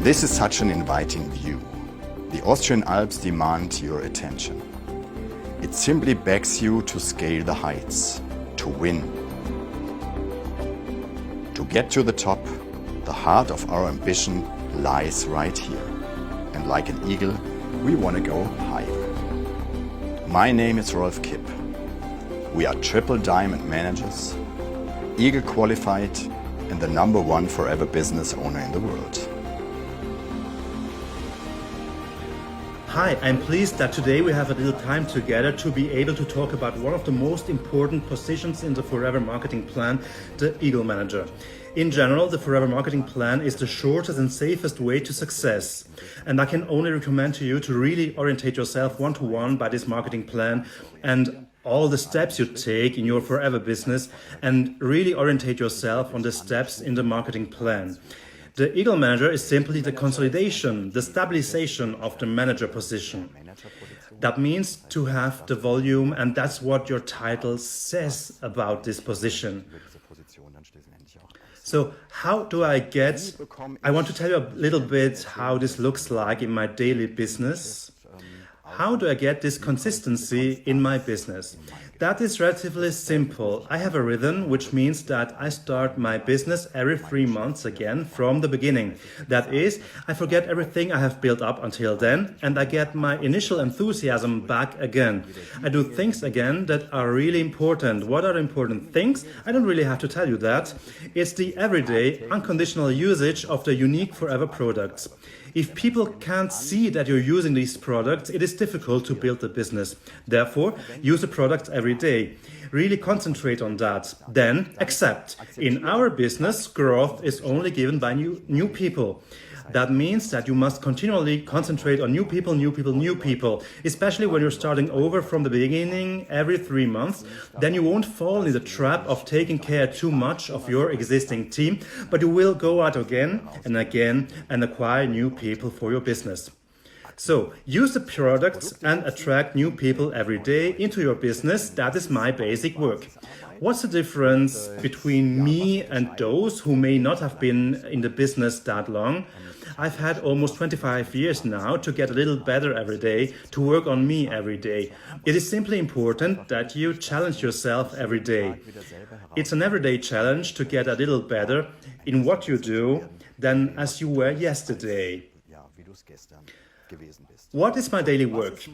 This is such an inviting view. The Austrian Alps demand your attention. It simply begs you to scale the heights, to win. To get to the top, the heart of our ambition lies right here. And like an eagle, we want to go higher. My name is Rolf Kipp. We are triple diamond managers, Eagle qualified, and the #1 forever business owner in the world. Hi, I'm pleased that today we have a little time together to be able to talk about one of the most important positions in the Forever Marketing Plan, the Eagle Manager. In general, the Forever Marketing Plan is the shortest and safest way to success. And I can only recommend to you to really orientate yourself one-to-one by this marketing plan and all the steps you take in your forever business, and really orientate yourself on the steps in the marketing plan. The Eagle Manager is simply the consolidation, the stabilization of the manager position. That means to have the volume, and that's what your title says about this position. So how do I want to tell you a little bit how this looks like in my daily business. How do I get this consistency in my business? That is relatively simple. I have a rhythm, which means that I start my business every 3 months again from the beginning. That is, I forget everything I have built up until then, and I get my initial enthusiasm back again. I do things again that are really important. What are important things? I don't really have to tell you that. It's the everyday, unconditional usage of the unique forever products. If people can't see that you're using these products, it is difficult to build a business. Therefore, use the products every day. Really concentrate on that. Then accept. In our business, growth is only given by new people. That means that you must continually concentrate on new people, especially when you're starting over from the beginning every 3 months. Then you won't fall in the trap of taking care too much of your existing team, but you will go out again and acquire new people for your business. So use the products and attract new people every day into your business. That is my basic work. What's the difference between me and those who may not have been in the business that long? I've had almost 25 years now to get a little better every day, to work on me every day. It is simply important that you challenge yourself every day. It's an everyday challenge to get a little better in what you do than as you were yesterday. What is my daily work?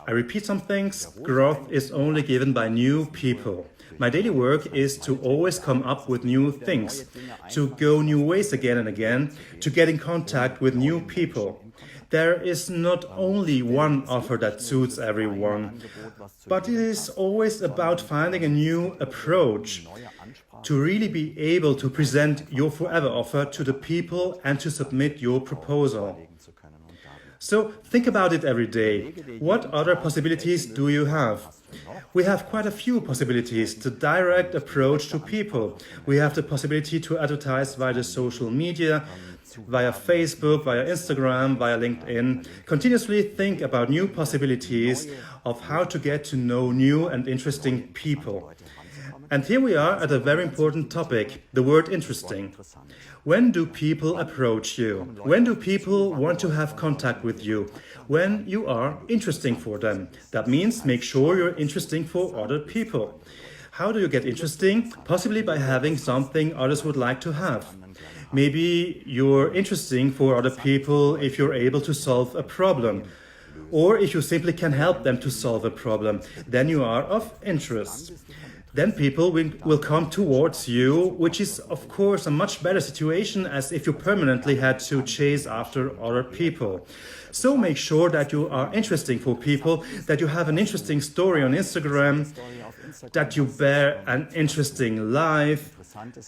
I repeat some things. Growth is only given by new people. My daily work is to always come up with new things, to go new ways again and again, to get in contact with new people. There is not only one offer that suits everyone, but it is always about finding a new approach to really be able to present your forever offer to the people and to submit your proposal. So think about it every day. What other possibilities do you have? We have quite a few possibilities. The direct approach to people. We have the possibility to advertise via the social media, via Facebook, via Instagram, via LinkedIn. Continuously think about new possibilities of how to get to know new and interesting people. And here we are at a very important topic, the word interesting. When do people approach you? When do people want to have contact with you? When you are interesting for them. That means make sure you're interesting for other people. How do you get interesting? Possibly by having something others would like to have. Maybe you're interesting for other people if you're able to solve a problem. Or if you simply can help them to solve a problem, then you are of interest. Then people will come towards you, which is of course a much better situation as if you permanently had to chase after other people. So make sure that you are interesting for people, that you have an interesting story on Instagram, that you bear an interesting life,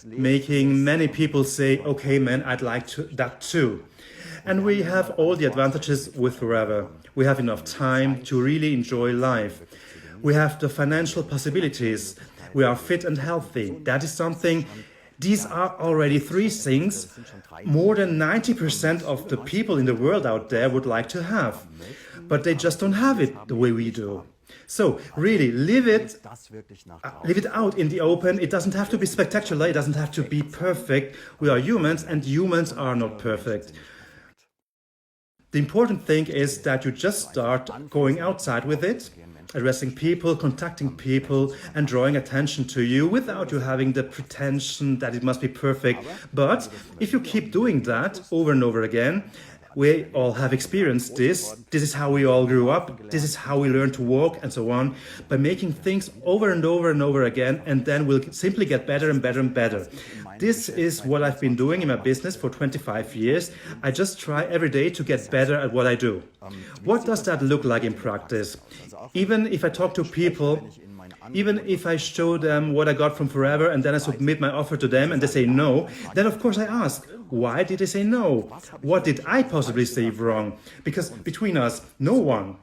making many people say, okay man, I'd like that too. And we have all the advantages with Forever. We have enough time to really enjoy life. We have the financial possibilities. We are fit and healthy. That is something, these are already 3 things more than 90% of the people in the world out there would like to have. But they just don't have it the way we do. So really live it out in the open. It doesn't have to be spectacular. It doesn't have to be perfect. We are humans and humans are not perfect. The important thing is that you just start going outside with it, addressing people, contacting people, and drawing attention to you without you having the pretension that it must be perfect. But if you keep doing that over and over again, we all have experienced this. This is how we all grew up. This is how we learn to walk and so on. By making things over and over and over again, and then we'll simply get better and better and better. This is what I've been doing in my business for 25 years. I just try every day to get better at what I do. What does that look like in practice? Even if I talk to people, even if I show them what I got from Forever and then I submit my offer to them and they say no, then of course I ask, why did they say no? What did I possibly say wrong? Because between us, no one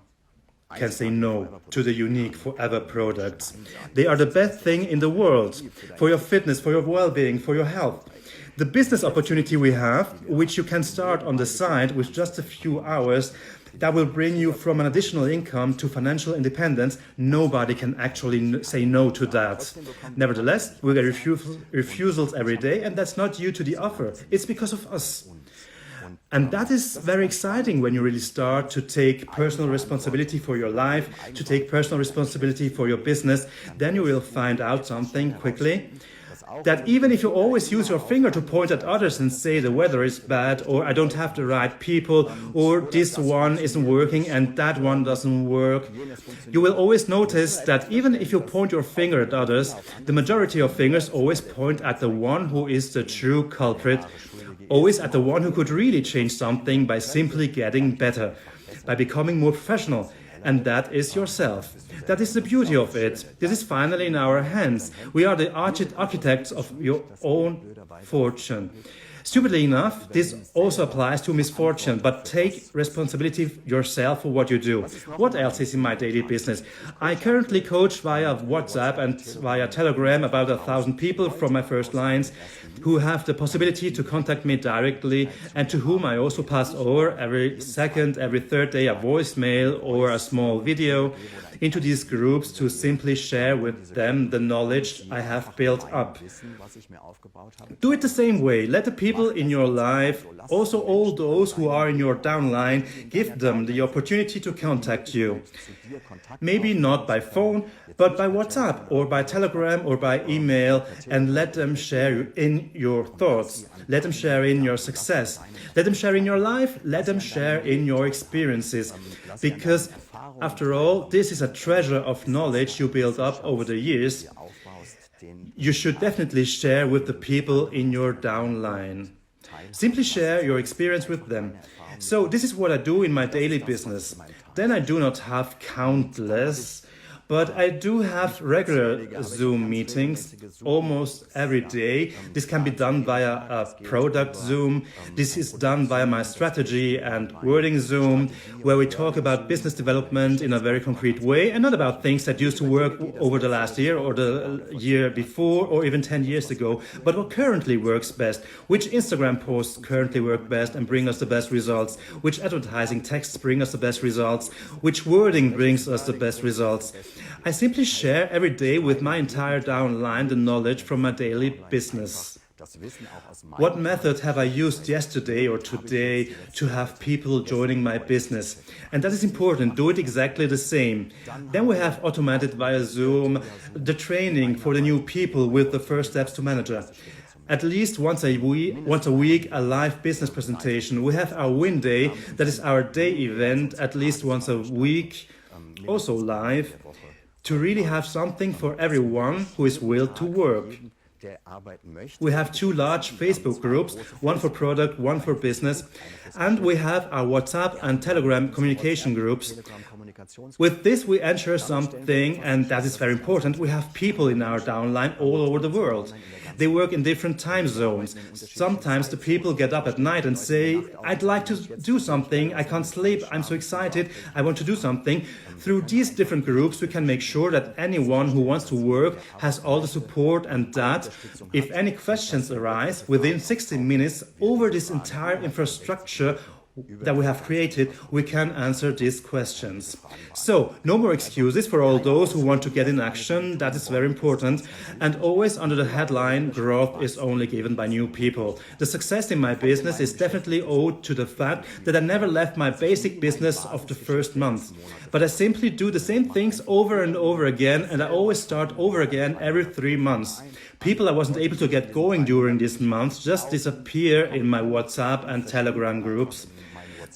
can say no to the unique Forever products. They are the best thing in the world for your fitness, for your well-being, for your health. The business opportunity we have, which you can start on the side with just a few hours, that will bring you from an additional income to financial independence. Nobody can actually say no to that. Nevertheless, we get refusals every day, and that's not due to the offer. It's because of us. And that is very exciting when you really start to take personal responsibility for your life, to take personal responsibility for your business. Then you will find out something quickly, that even if you always use your finger to point at others and say the weather is bad, or I don't have the right people, or this one isn't working and that one doesn't work, you will always notice that even if you point your finger at others, the majority of fingers always point at the one who is the true culprit, always at the one who could really change something by simply getting better, by becoming more professional. And that is yourself. That is the beauty of it. This is finally in our hands. We are the architects of your own fortune. Stupidly enough, this also applies to misfortune, but take responsibility yourself for what you do. What else is in my daily business? I currently coach via WhatsApp and via Telegram about 1,000 people from my first lines who have the possibility to contact me directly and to whom I also pass over every second, every third day a voicemail or a small video into these groups to simply share with them the knowledge I have built up. Do it the same way. Let the people in your life, also all those who are in your downline, give them the opportunity to contact you. Maybe not by phone, but by WhatsApp or by Telegram or by email, and let them share in your thoughts. Let them share in your success. Let them share in your life. Let them share in your experiences. Because after all, this is a treasure of knowledge you built up over the years. You should definitely share with the people in your downline. Simply share your experience with them. So this is what I do in my daily business. Then I do not have countless, but I do have regular Zoom meetings almost every day. This can be done via a product Zoom. This is done via my strategy and wording Zoom, where we talk about business development in a very concrete way and not about things that used to work over the last year or the year before or even 10 years ago, but what currently works best, which Instagram posts currently work best and bring us the best results, which advertising texts bring us the best results, which wording brings us the best results. I simply share every day with my entire downline the knowledge from my daily business. What method have I used yesterday or today to have people joining my business? And that is important. Do it exactly the same. Then we have automated via Zoom the training for the new people with the first steps to manager. At least once a week, a live business presentation. We have our win day, that is our day event, at least once a week, also live, to really have something for everyone who is willed to work. We have 2 large Facebook groups, one for product, one for business, and we have our WhatsApp and Telegram communication groups. With this we ensure something, and that is very important. We have people in our downline all over the world. They work in different time zones. Sometimes the people get up at night and say, I'd like to do something, I can't sleep, I'm so excited, I want to do something. Through these different groups we can make sure that anyone who wants to work has all the support, and that if any questions arise, within 60 minutes over this entire infrastructure that we have created, we can answer these questions. So, no more excuses for all those who want to get in action. That is very important. And always under the headline, growth is only given by new people. The success in my business is definitely owed to the fact that I never left my basic business of the first month. But I simply do the same things over and over again, and I always start over again every 3 months. People I wasn't able to get going during these months just disappear in my WhatsApp and Telegram groups.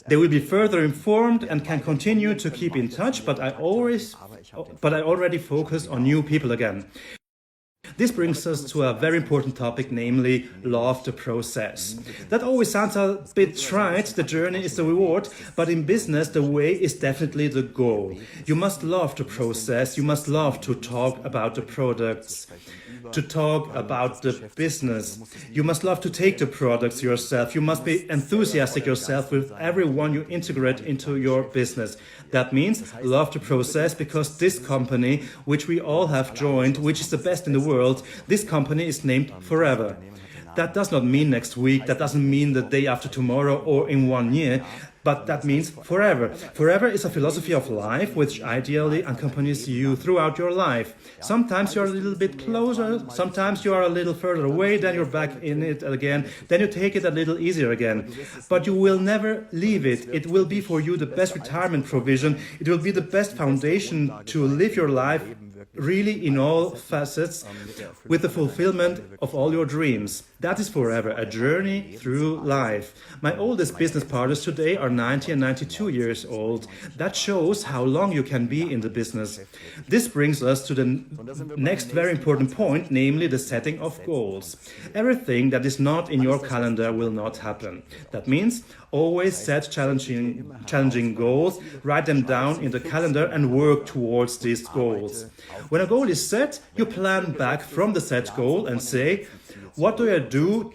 They will be further informed and can continue to keep in touch, but I already focus on new people again. This brings us to a very important topic, namely love the process. That always sounds a bit trite, the journey is the reward, but in business the way is definitely the goal. You must love the process, you must love to talk about the products, to talk about the business. You must love to take the products yourself. You must be enthusiastic yourself with everyone you integrate into your business. That means love the process, because this company, which we all have joined, which is the best in the world, this company is named forever. That does not mean next week, that doesn't mean the day after tomorrow or in 1 year, but that means forever. Forever is a philosophy of life which ideally accompanies you throughout your life. Sometimes you're a little bit closer, sometimes you are a little further away, then you're back in it again, then you take it a little easier again. But you will never leave it. It will be for you the best retirement provision. It will be the best foundation to live your life really in all facets, with the fulfillment of all your dreams. That is forever, a journey through life. My oldest business partners today are 90 and 92 years old. That shows how long you can be in the business. This brings us to the next very important point, namely the setting of goals. Everything that is not in your calendar will not happen. That means always set challenging goals, write them down in the calendar and work towards these goals. When a goal is set, you plan back from the set goal and say, what do I do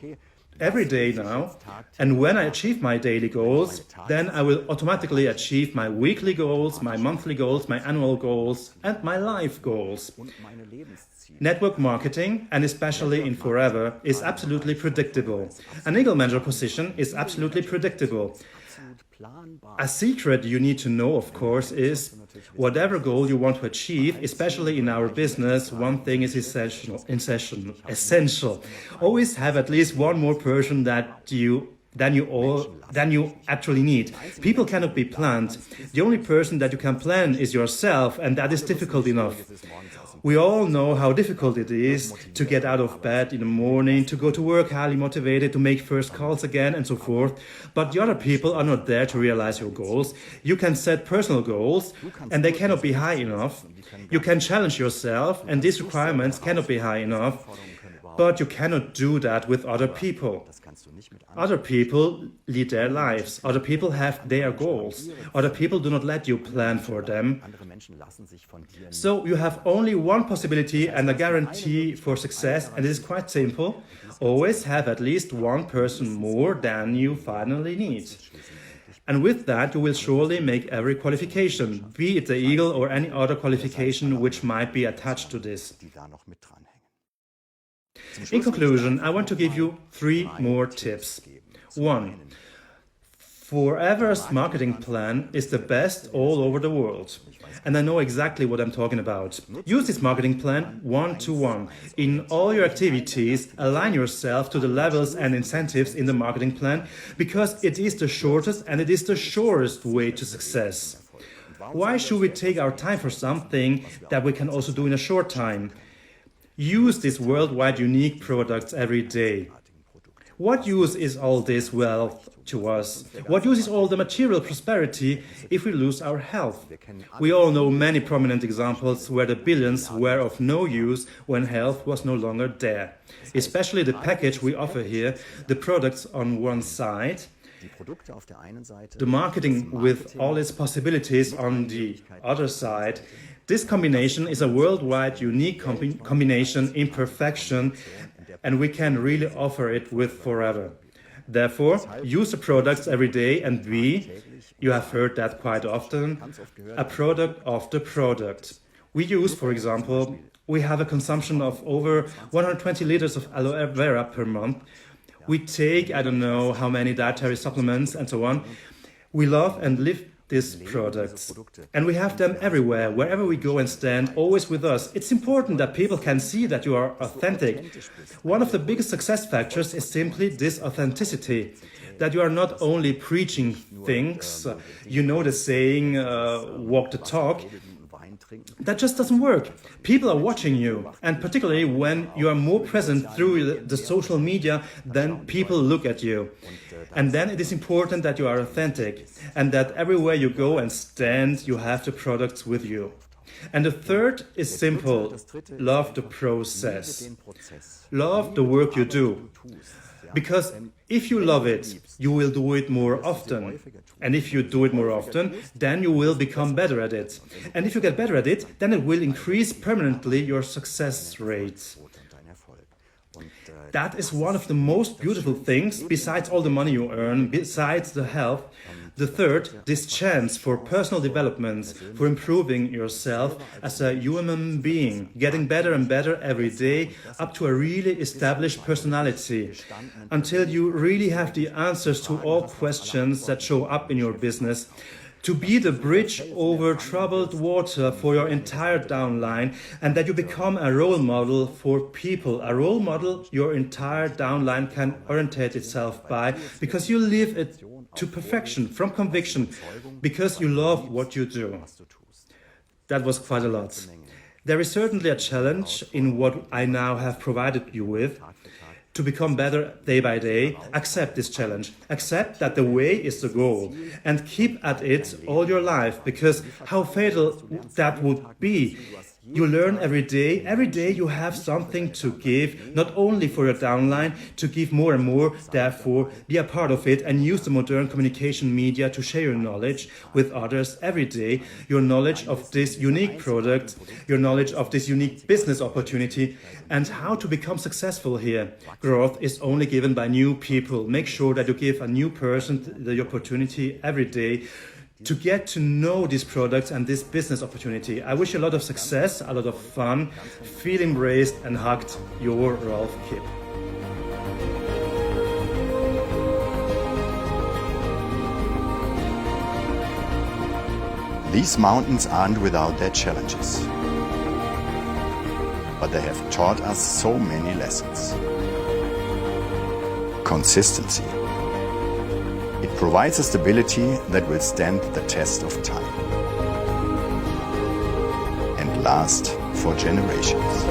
every day now? And when I achieve my daily goals, then I will automatically achieve my weekly goals, my monthly goals, my annual goals, and my life goals. Network marketing, and especially in forever, is absolutely predictable. An eagle manager position is absolutely predictable. A secret you need to know, of course, is whatever goal you want to achieve, especially in our business, one thing is essential. Always have at least one more person than you actually need. People cannot be planned. The only person that you can plan is yourself, and that is difficult enough. We all know how difficult it is to get out of bed in the morning, to go to work highly motivated, to make first calls again, and so forth. But the other people are not there to realize your goals. You can set personal goals, and they cannot be high enough. You can challenge yourself, and these requirements cannot be high enough. But you cannot do that with other people. Other people lead their lives. Other people have their goals. Other people do not let you plan for them. So you have only one possibility and a guarantee for success, and it is quite simple. Always have at least one person more than you finally need. And with that, you will surely make every qualification, be it the eagle or any other qualification which might be attached to this. In conclusion, I want to give you 3 more tips. 1. Forever's marketing plan is the best all over the world. And I know exactly what I'm talking about. Use this marketing plan 1-to-1. In all your activities, align yourself to the levels and incentives in the marketing plan, because it is the shortest and it is the surest way to success. Why should we take our time for something that we can also do in a short time? Use these worldwide unique products every day. What use is all this wealth to us? What use is all the material prosperity if we lose our health? We all know many prominent examples where the billions were of no use when health was no longer there. Especially the package we offer here, the products on one side, the marketing with all its possibilities on the other side. This combination is a worldwide unique combination in perfection, and we can really offer it with forever. Therefore, use the products every day and be, you have heard that quite often, a product of the product. We use, for example, we have a consumption of over 120 liters of aloe vera per month. We take, I don't know how many dietary supplements and so on. We love and live these products. And we have them everywhere, wherever we go and stand, always with us. It's important that people can see that you are authentic. One of the biggest success factors is simply this authenticity. That you are not only preaching things, you know the saying, walk the talk. That just doesn't work. People are watching you, and particularly when you are more present through the social media, then people look at you. And then it is important that you are authentic, and that everywhere you go and stand, you have the products with you. And the third is simple. Love the process. Love the work you do. Because if you love it, you will do it more often. And if you do it more often, then you will become better at it. And if you get better at it, then it will increase permanently your success rate. That is one of the most beautiful things, besides all the money you earn, besides the health. The third, this chance for personal development, for improving yourself as a human being, getting better and better every day, up to a really established personality, until you really have the answers to all questions that show up in your business. To be the bridge over troubled water for your entire downline, and that you become a role model for people, a role model your entire downline can orientate itself by, because you live it to perfection, from conviction, because you love what you do. That was quite a lot. There is certainly a challenge in what I now have provided you with. To become better day by day, accept this challenge. Accept that the way is the goal and keep at it all your life, because how fatal that would be. You learn every day. Every day you have something to give, not only for your downline, to give more and more. Therefore, be a part of it and use the modern communication media to share your knowledge with others every day. Your knowledge of this unique product, your knowledge of this unique business opportunity, and how to become successful here. Growth is only given by new people. Make sure that you give a new person the opportunity every day to get to know these products and this business opportunity. I wish you a lot of success, a lot of fun. Feel embraced and hugged. Your Rolf Kipp. These mountains aren't without their challenges, but they have taught us so many lessons. Consistency. It provides a stability that will stand the test of time and last for generations.